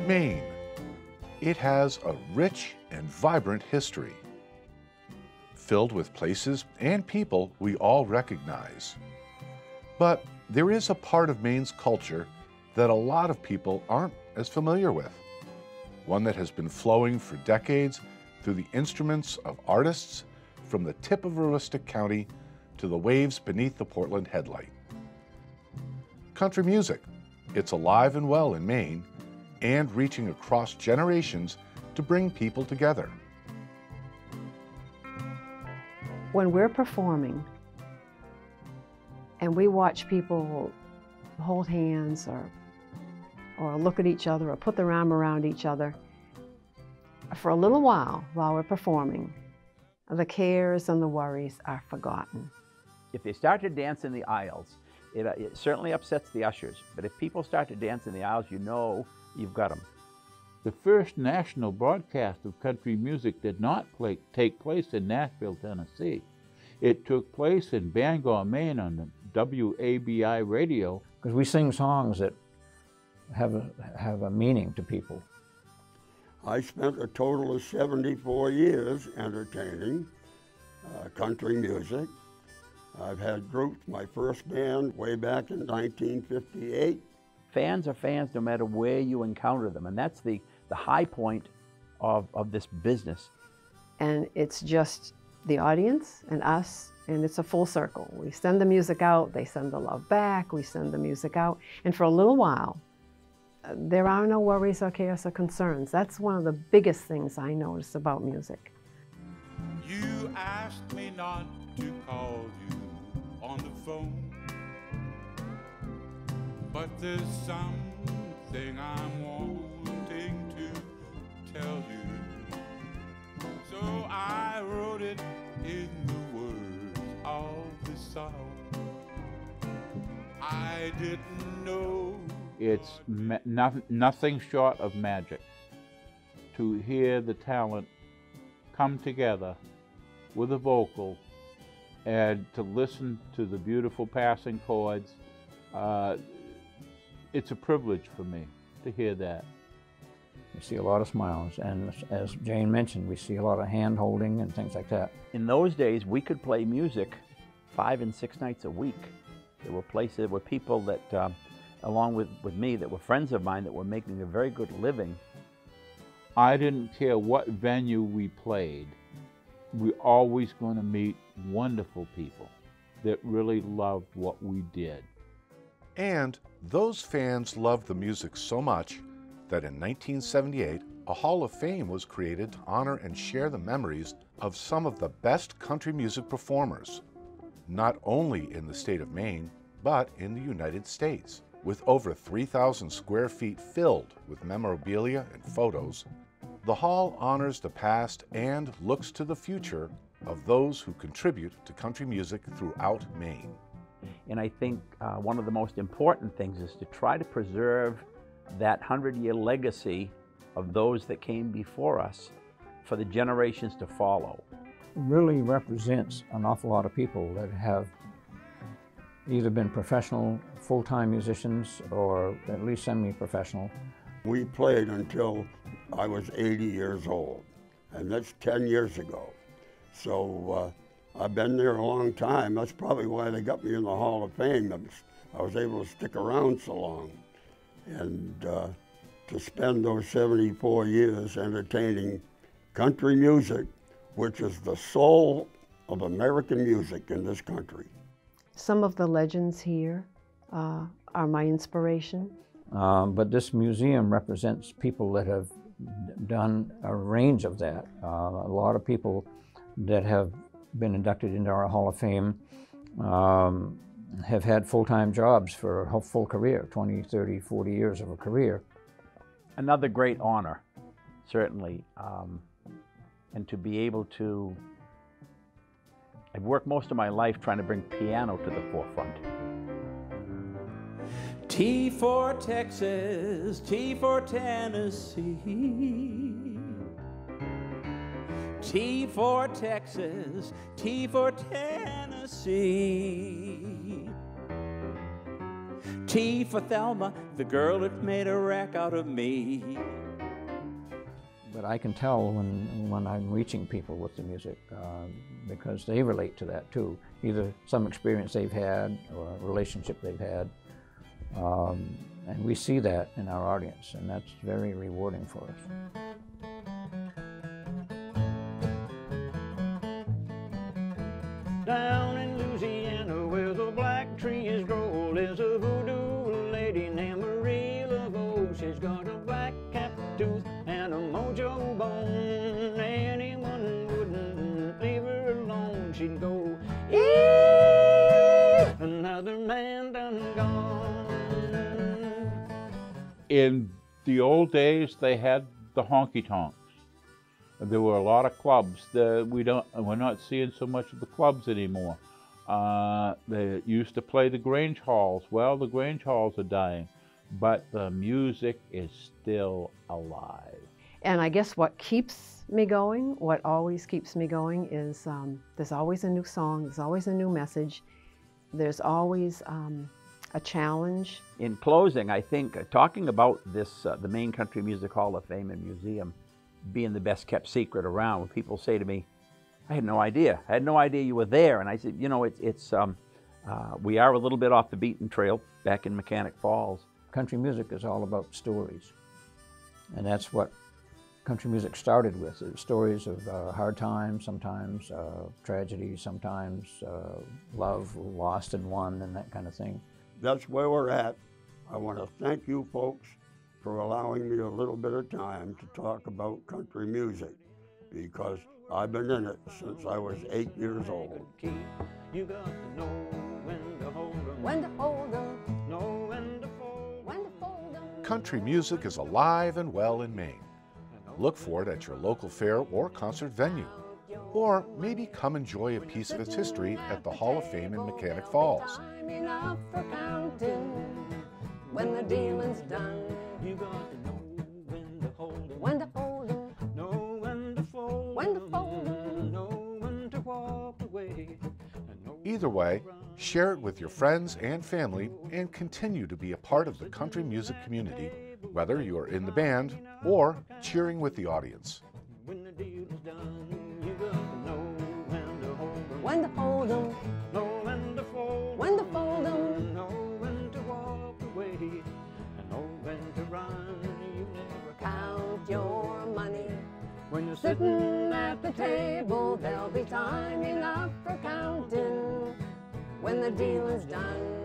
Maine. It has a rich and vibrant history, filled with places and people we all recognize. But there is a part of Maine's culture that a lot of people aren't as familiar with, one that has been flowing for decades through the instruments of artists from the tip of Aroostook County to the waves beneath the Portland Headlight. Country music. It's alive and well in Maine and reaching across generations to bring people together. When we're performing and we watch people hold hands or look at each other or put their arm around each other, for a little while we're performing, the cares and the worries are forgotten. If they start to dance in the aisles, it certainly upsets the ushers, but if people start to dance in the aisles, you know you've got them. The first national broadcast of country music did not take place in Nashville, Tennessee. It took place in Bangor, Maine on the WABI radio. Because we sing songs that have a meaning to people. I spent a total of 74 years entertaining country music. I've had groups, my first band way back in 1958. Fans are fans no matter where you encounter them, and that's the high point of this business. And it's just the audience and us, and it's a full circle. We send the music out, they send the love back, we send the music out, and for a little while, there are no worries or cares or concerns. That's one of the biggest things I notice about music. You asked me not to call you on the phone, but there's something I'm wanting to tell you. So I wrote it in the words of the song. I didn't know. It's nothing short of magic to hear the talent come together with a vocal and to listen to the beautiful passing chords. It's a privilege for me to hear that. We see a lot of smiles, and as Jane mentioned, we see a lot of hand-holding and things like that. In those days, we could play music 5 and 6 nights a week. There were places, there were people that, along with me, that were friends of mine that were making a very good living. I didn't care what venue we played. We're always going to meet wonderful people that really loved what we did. And those fans loved the music so much that in 1978, a Hall of Fame was created to honor and share the memories of some of the best country music performers, not only in the state of Maine, but in the United States. With over 3,000 square feet filled with memorabilia and photos, the Hall honors the past and looks to the future of those who contribute to country music throughout Maine. And I think one of the most important things is to try to preserve that 100-year legacy of those that came before us for the generations to follow. It really represents an awful lot of people that have either been professional, full-time musicians, or at least semi-professional. We played until I was 80 years old, and that's 10 years ago. So I've been there a long time. That's probably why they got me in the Hall of Fame. I was able to stick around so long. And to spend those 74 years entertaining country music, which is the soul of American music in this country. Some of the legends here are my inspiration. But this museum represents people that have done a range of that. A lot of people that have been inducted into our Hall of Fame have had full-time jobs for a full career, 20, 30, 40 years of a career. Another great honor, certainly, and to be able to, I've worked most of my life trying to bring piano to the forefront. T for Texas, T for Tennessee. T for Texas, T for Tennessee. T for Thelma, the girl that made a wreck out of me. But I can tell when I'm reaching people with the music because they relate to that too. Either some experience they've had or a relationship they've had. And we see that in our audience, and that's very rewarding for us. Down in Louisiana where the black trees grow, there's a voodoo lady named Marie Laveau. She's got a black cap tooth and a mojo bone. Anyone wouldn't leave her alone. She'd go, "Eee, another man done gone." In the old days, they had the honky-tonks. There were a lot of clubs. We're not seeing so much of the clubs anymore. They used to play the Grange Halls. Well, the Grange Halls are dying, but the music is still alive. And I guess what keeps me going, what always keeps me going is there's always a new song, there's always a new message, there's always a challenge. In closing, I think talking about this, the Maine Country Music Hall of Fame and Museum being the best kept secret around, when people say to me, I had no idea you were there. And I said, you know, we are a little bit off the beaten trail back in Mechanic Falls. Country music is all about stories. And that's what country music started with. Stories of hard times, sometimes tragedy, sometimes love lost and won and that kind of thing. That's where we're at. I want to thank you folks for allowing me a little bit of time to talk about country music, because I've been in it since I was 8 years old. You got to know when to hold 'em. When to hold 'em. Know when to fold. When to fold 'em. Country music is alive and well in Maine. Look for it at your local fair or concert venue. Or maybe come enjoy a piece of its history at the Hall of Fame in Mechanic Falls. Time enough for counting when the dealing's done. You got to know when to hold 'em. When to hold 'em. Know when to fold. When to fold 'em. Know when to walk away. And know Either way, share it with your friends and family and continue to be a part of the country music community, whether you are in the band or cheering with the audience. when the deal's done. You got to know when to hold 'em. When to hold 'em. Know when to fold. When to fold 'em. Know when to walk away. And know when to run. You never Count your money. when you're Sitting at the table, there'll be time enough for counting when the dealing's done.